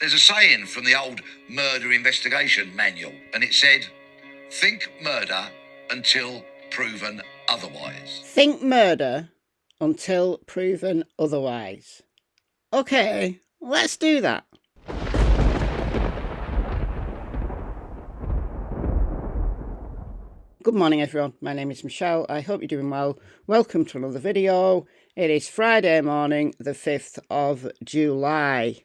There's a saying from the old murder investigation manual, and it said, think murder until proven otherwise. Think murder until proven otherwise. Okay, let's do that. Good morning everyone, my name is Michelle, I hope you're doing well. Welcome to another video. It is Friday morning, the 5th of July.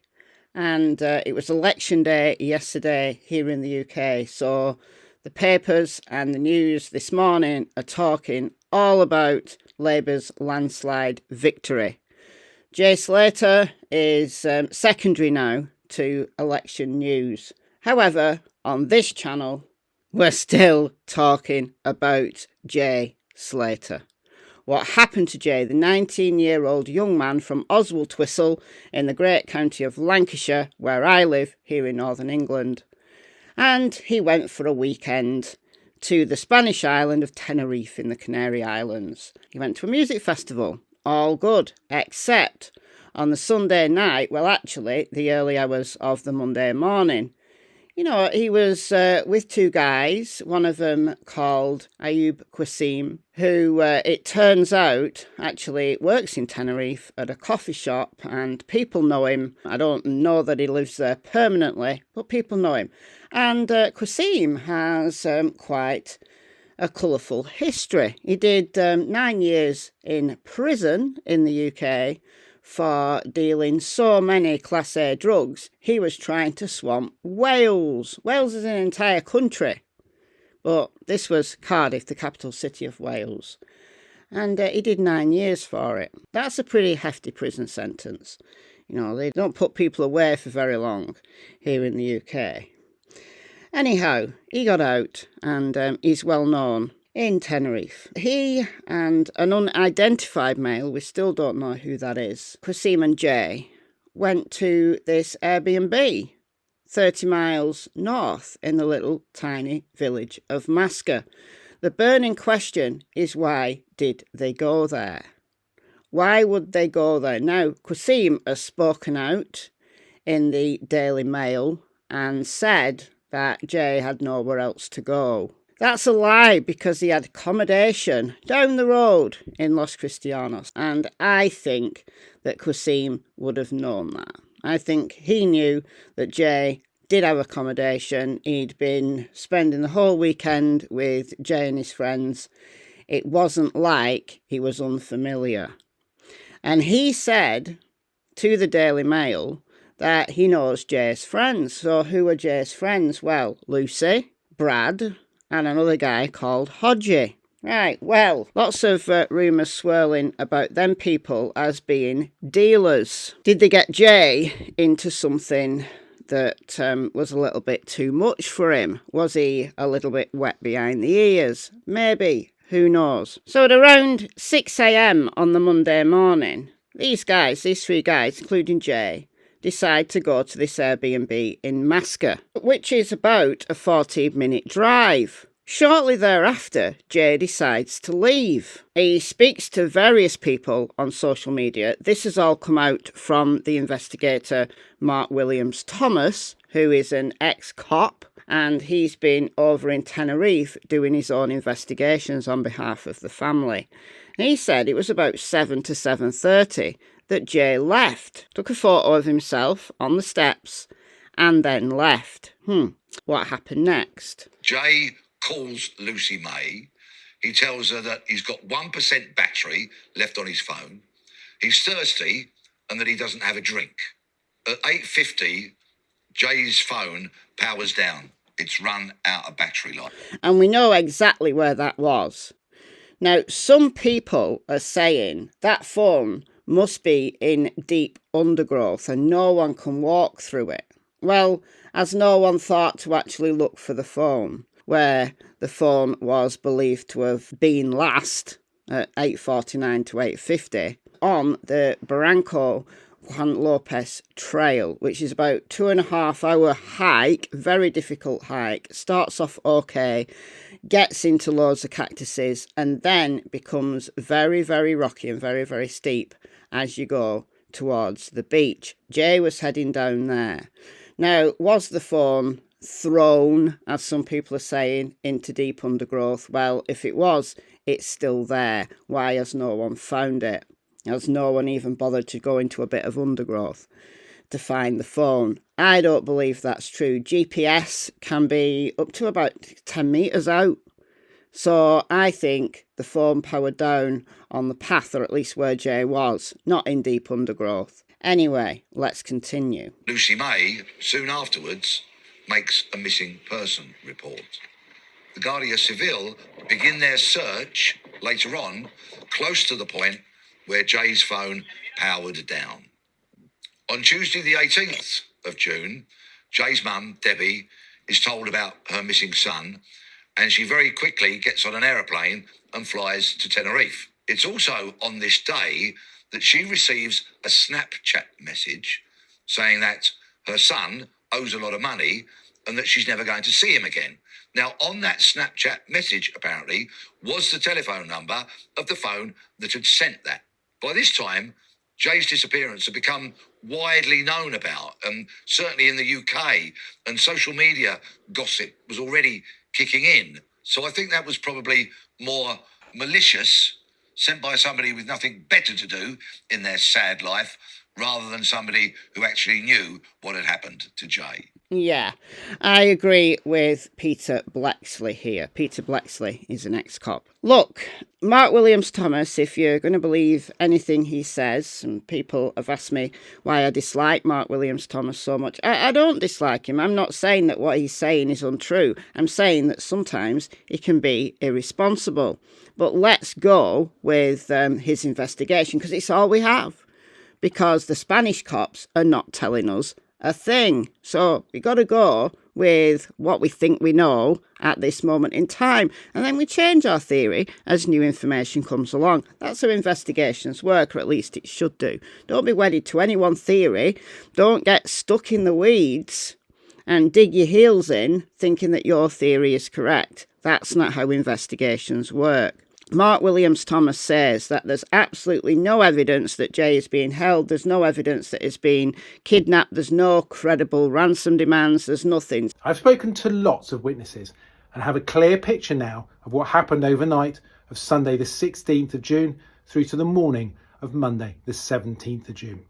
And it was election day yesterday here in the UK, so the papers and the news this morning are talking all about Labour's landslide victory. Slater is secondary now to election news. However, on this channel, we're still talking about Slater. What happened to Jay, the 19-year-old young man from Oswaldtwistle in the great county of Lancashire, where I live, here in northern England. And he went for a weekend to the Spanish island of Tenerife in the Canary Islands. He went to a music festival, all good, except on the Sunday night, well actually the early hours of the Monday morning. You know, he was with two guys, one of them called Ayub Qasim, who it turns out actually works in Tenerife at a coffee shop, and people know him. I don't know that he lives there permanently, but people know him. And Qasim has quite a colourful history. He did 9 years in prison in the UK for dealing so many Class A drugs, he was trying to swamp Wales. Wales is an entire country, but this was Cardiff, the capital city of Wales. And he did 9 years for it. That's a pretty hefty prison sentence. You know, they don't put people away for very long here in the UK. Anyhow, he got out and he's well known in Tenerife. He and an unidentified male, we still don't know who that is, Qasim and Jay, went to this Airbnb 30 miles north in the little tiny village of Masca. The burning question is, why did they go there? Why would they go there? Now, Qasim has spoken out in the Daily Mail and said that Jay had nowhere else to go. That's a lie, because he had accommodation down the road in Los Cristianos. And I think that Qasim would have known that. I think he knew that Jay did have accommodation. He'd been spending the whole weekend with Jay and his friends. It wasn't like he was unfamiliar. And he said to the Daily Mail that he knows Jay's friends. So who are Jay's friends? Well, Lucy, Brad, and another guy called Hodgie. Right, well, lots of rumours swirling about them people as being dealers. Did they get Jay into something that was a little bit too much for him? Was he a little bit wet behind the ears? Maybe, who knows? So at around 6 a.m. on the Monday morning, these three guys, including Jay, decide to go to this Airbnb in Masca, which is about a 14-minute drive. Shortly thereafter, Jay decides to leave. He speaks to various people on social media. This has all come out from the investigator Mark Williams Thomas, who is an ex-cop, and he's been over in Tenerife doing his own investigations on behalf of the family. And he said it was about 7 to 7:30 that Jay left, took a photo of himself on the steps, and then left. What happened next? Jay calls Lucy May. He tells her that he's got 1% battery left on his phone. He's thirsty and that he doesn't have a drink. At 8:50, Jay's phone powers down. It's run out of battery life. And we know exactly where that was. Now, some people are saying that phone must be in deep undergrowth and no one can walk through it. Well, as no one thought to actually look for the phone, where the phone was believed to have been last at 8:49 to 8:50 on the Barranco Juan Lopez Trail, which is about 2.5-hour hike, very difficult hike. Starts off okay, gets into loads of cactuses, and then becomes very, very rocky and very, very steep as you go towards the beach. Jay was heading down there. Now, was the phone thrown, as some people are saying, into deep undergrowth? Well, if it was, it's still there. Why has no one found it? Has no one even bothered to go into a bit of undergrowth to find the phone? I don't believe that's true. GPS can be up to about 10 metres out. So I think the phone powered down on the path, or at least where Jay was, not in deep undergrowth. Anyway, let's continue. Lucy May, soon afterwards, makes a missing person report. The Guardia Civil begin their search later on, close to the point where Jay's phone powered down. On Tuesday the 18th of June, Jay's mum, Debbie, is told about her missing son, and she very quickly gets on an aeroplane and flies to Tenerife. It's also on this day that she receives a Snapchat message saying that her son owes a lot of money and that she's never going to see him again. Now, on that Snapchat message, apparently, was the telephone number of the phone that had sent that. By this time, Jay's disappearance had become widely known about, and certainly in the UK, and social media gossip was already kicking in. So I think that was probably more malicious, sent by somebody with nothing better to do in their sad life, rather than somebody who actually knew what had happened to Jay. Yeah, I agree with Peter Blexley here. Peter Blexley is an ex-cop. Look, Mark Williams Thomas, if you're going to believe anything he says, and people have asked me why I dislike Mark Williams Thomas so much. I don't dislike him. I'm not saying that what he's saying is untrue. I'm saying that sometimes he can be irresponsible. But let's go with his investigation, because it's all we have. Because the Spanish cops are not telling us a thing. So we got to go with what we think we know at this moment in time, and then we change our theory as new information comes along. That's how investigations work, or at least it should do. Don't be wedded to any one theory. Don't get stuck in the weeds and dig your heels in thinking that your theory is correct. That's not how investigations work. Mark Williams Thomas says that there's absolutely no evidence that Jay is being held. There's no evidence that he's been kidnapped. There's no credible ransom demands. There's nothing. I've spoken to lots of witnesses and have a clear picture now of what happened overnight of Sunday the 16th of June through to the morning of Monday the 17th of June.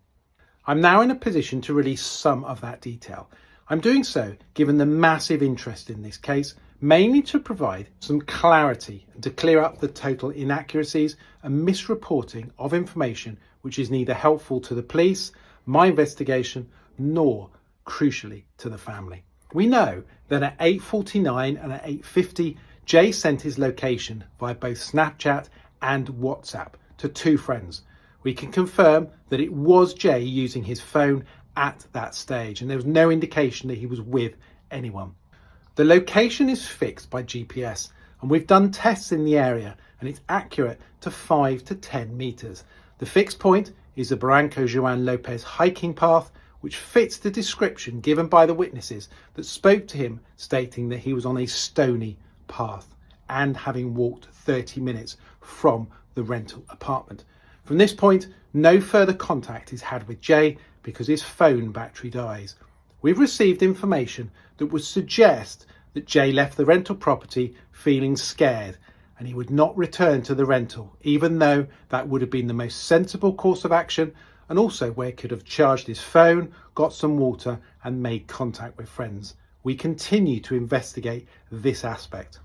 I'm now in a position to release some of that detail. I'm doing so given the massive interest in this case, mainly to provide some clarity and to clear up the total inaccuracies and misreporting of information which is neither helpful to the police, my investigation, nor, crucially, to the family. We know that at 8:49 and at 8:50, Jay sent his location via both Snapchat and WhatsApp to two friends. We can confirm that it was Jay using his phone at that stage, and there was no indication that he was with anyone. The location is fixed by GPS, and we've done tests in the area, and it's accurate to 5 to 10 metres. The fixed point is the Barranco Joan Lopez hiking path, which fits the description given by the witnesses that spoke to him, stating that he was on a stony path and having walked 30 minutes from the rental apartment. From this point, no further contact is had with Jay because his phone battery dies. We've received information that would suggest that Jay left the rental property feeling scared and he would not return to the rental, even though that would have been the most sensible course of action, and also where he could have charged his phone, got some water and made contact with friends. We continue to investigate this aspect.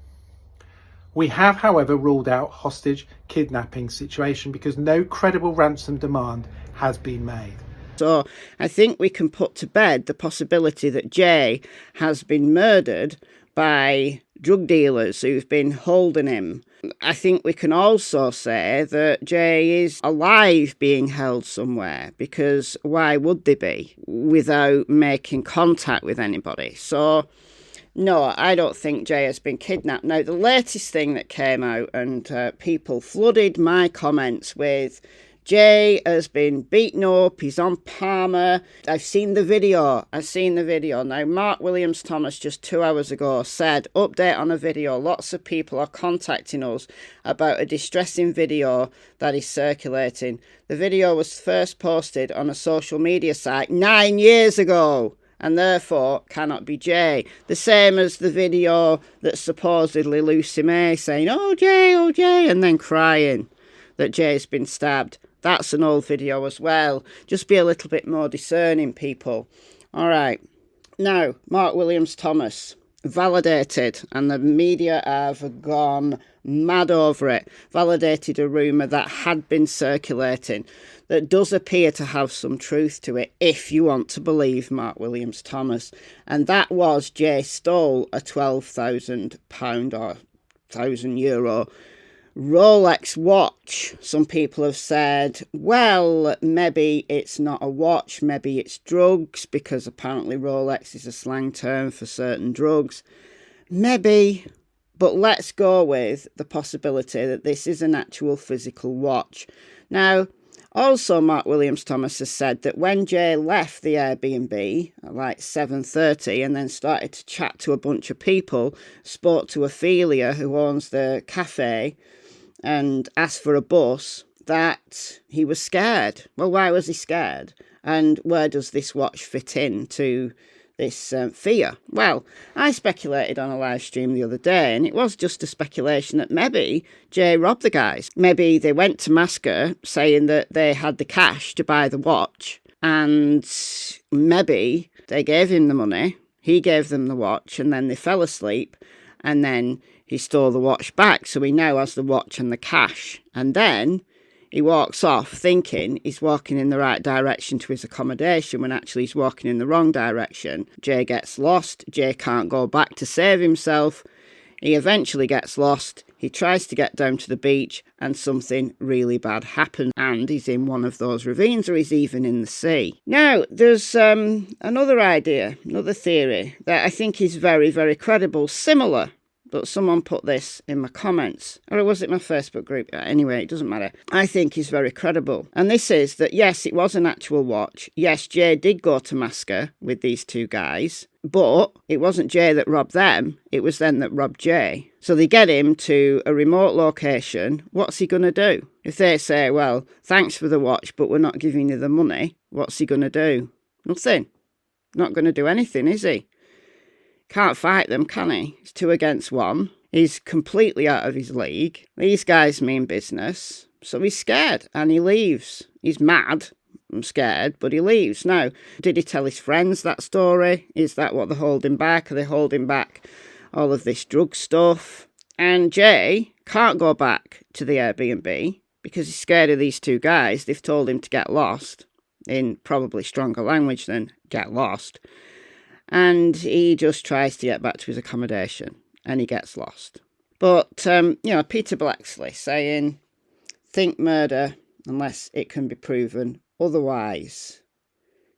We have, however, ruled out hostage kidnapping situation because no credible ransom demand has been made. So I think we can put to bed the possibility that Jay has been murdered by drug dealers who've been holding him. I think we can also say that Jay is alive being held somewhere, because why would they be without making contact with anybody? So no, I don't think Jay has been kidnapped. Now, the latest thing that came out, and people flooded my comments with, Jay has been beaten up, he's on Palmer. I've seen the video. Now, Mark Williams Thomas just 2 hours ago said, update on a video. Lots of people are contacting us about a distressing video that is circulating. The video was first posted on a social media site 9 years ago. and therefore cannot be Jay. The same as the video that's supposedly Lucy May saying, oh Jay, and then crying that Jay's been stabbed. That's an old video as well. Just be a little bit more discerning, people. All right. Now, Mark Williams Thomas, validated, and the media have gone mad over it, validated a rumour that had been circulating that does appear to have some truth to it, if you want to believe Mark Williams Thomas. And that was Jay stole a £12,000 or €1,000 Rolex watch. Some people have said, well, maybe it's not a watch, maybe it's drugs, because apparently Rolex is a slang term for certain drugs. Maybe, but let's go with the possibility that this is an actual physical watch. Now, also Mark Williams Thomas has said that when Jay left the Airbnb at like 7:30 and then started to chat to a bunch of people, spoke to Ophelia, who owns the cafe, and asked for a bus, that he was scared. Well, why was he scared? And where does this watch fit into this fear? Well, I speculated on a live stream the other day, and it was just a speculation that maybe Jay robbed the guys. Maybe they went to Masker saying that they had the cash to buy the watch, and maybe they gave him the money, he gave them the watch, and then they fell asleep, and then he stole the watch back, so he now has the watch and the cash. And then he walks off thinking he's walking in the right direction to his accommodation when actually he's walking in the wrong direction. Jay gets lost. Jay can't go back to save himself. He eventually gets lost. He tries to get down to the beach and something really bad happens. And he's in one of those ravines, or he's even in the sea. Now, there's another idea, another theory that I think is very, very credible, similar. But someone put this in my comments, or was it my Facebook group? Anyway, it doesn't matter. I think is very credible. And this is that, yes, it was an actual watch. Yes, Jay did go to Masker with these two guys, but it wasn't Jay that robbed them. It was them that robbed Jay. So they get him to a remote location. What's he going to do? If they say, well, thanks for the watch, but we're not giving you the money, what's he going to do? Nothing. Not going to do anything, is he? Can't fight them, can he? It's 2 against 1. He's completely out of his league. These guys mean business. So he's scared and he leaves. He's mad and scared, but he leaves. Now, did he tell his friends that story? Is that what they're holding back? Are they holding back all of this drug stuff? And Jay can't go back to the Airbnb because he's scared of these two guys. They've told him to get lost, in probably stronger language than get lost. And he just tries to get back to his accommodation, and he gets lost. But, Peter Blacksley saying, think murder unless it can be proven otherwise.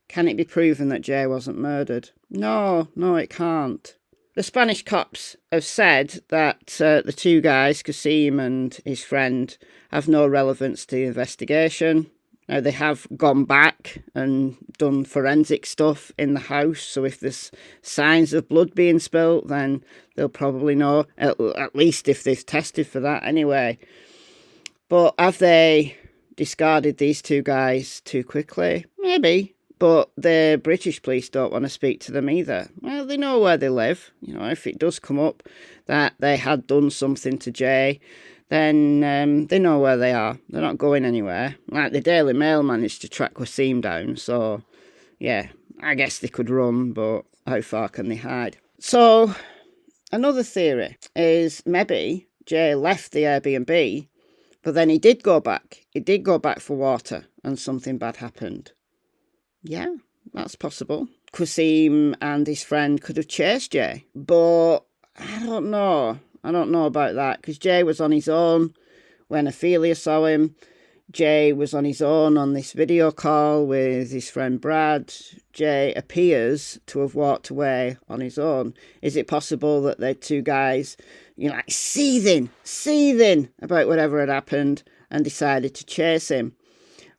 Can it be proven that Jay wasn't murdered? No, it can't. The Spanish cops have said that the two guys, Cassie and his friend, have no relevance to the investigation. Now, they have gone back and done forensic stuff in the house, so if there's signs of blood being spilt, then they'll probably know, at least if they've tested for that anyway. But have they discarded these two guys too quickly? Maybe, but the British police don't want to speak to them either. Well, they know where they live. If it does come up that they had done something to Jay, then they know where they are. They're not going anywhere. Like the Daily Mail managed to track Wasim down, so yeah, I guess they could run, but how far can they hide? So another theory is maybe Jay left the Airbnb, but then he did go back. He did go back for water and something bad happened. Yeah, that's possible. Wasim and his friend could have chased Jay, but I don't know. I don't know about that, because Jay was on his own when Ophelia saw him. Jay was on his own on this video call with his friend Brad. Jay appears to have walked away on his own. Is it possible that the two guys, seething about whatever had happened and decided to chase him?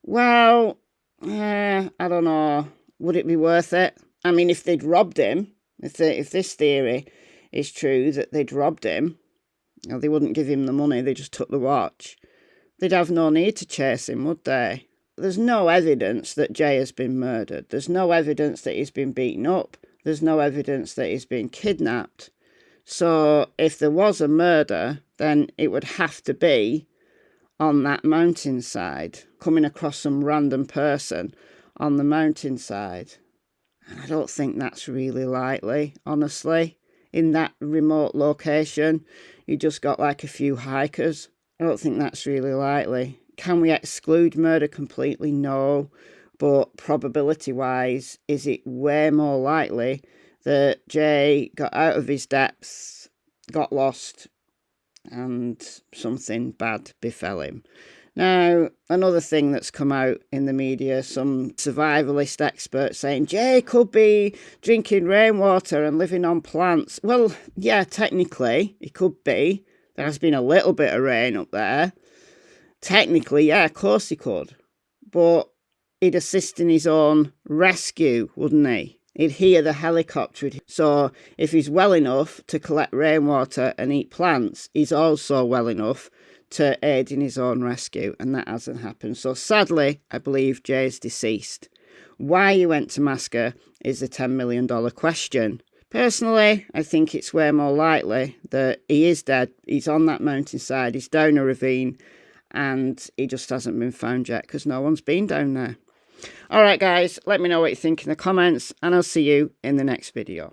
Well, I don't know. Would it be worth it? I mean, if they'd robbed him, if this theory is true that they'd robbed him, they wouldn't give him the money, they just took the watch, they'd have no need to chase him, would they? there's no evidence that Jay has been murdered. There's no evidence that he's been beaten up. There's no evidence that he's been kidnapped. So if there was a murder, then it would have to be on that mountainside, coming across some random person on the mountainside. And I don't think that's really likely, honestly. In that remote location, you just got like a few hikers. I don't think that's really likely. Can we exclude murder completely? No. But probability-wise, is it way more likely that Jay got out of his depths, got lost, and something bad befell him? Now, another thing that's come out in the media, some survivalist experts saying Jay could be drinking rainwater and living on plants. Well, yeah, technically, it could be. There has been a little bit of rain up there. Technically, yeah, of course he could. But he'd assist in his own rescue, wouldn't he? He'd hear the helicopter. So if he's well enough to collect rainwater and eat plants, he's also well enough to aid in his own rescue, and that hasn't happened. So sadly, I believe Jay's deceased. Why he went to Masca is the $10 million question. Personally, I think it's way more likely that he is dead. He's on that mountainside, he's down a ravine, and he just hasn't been found yet because no one's been down there. Alright guys, let me know what you think in the comments, and I'll see you in the next video.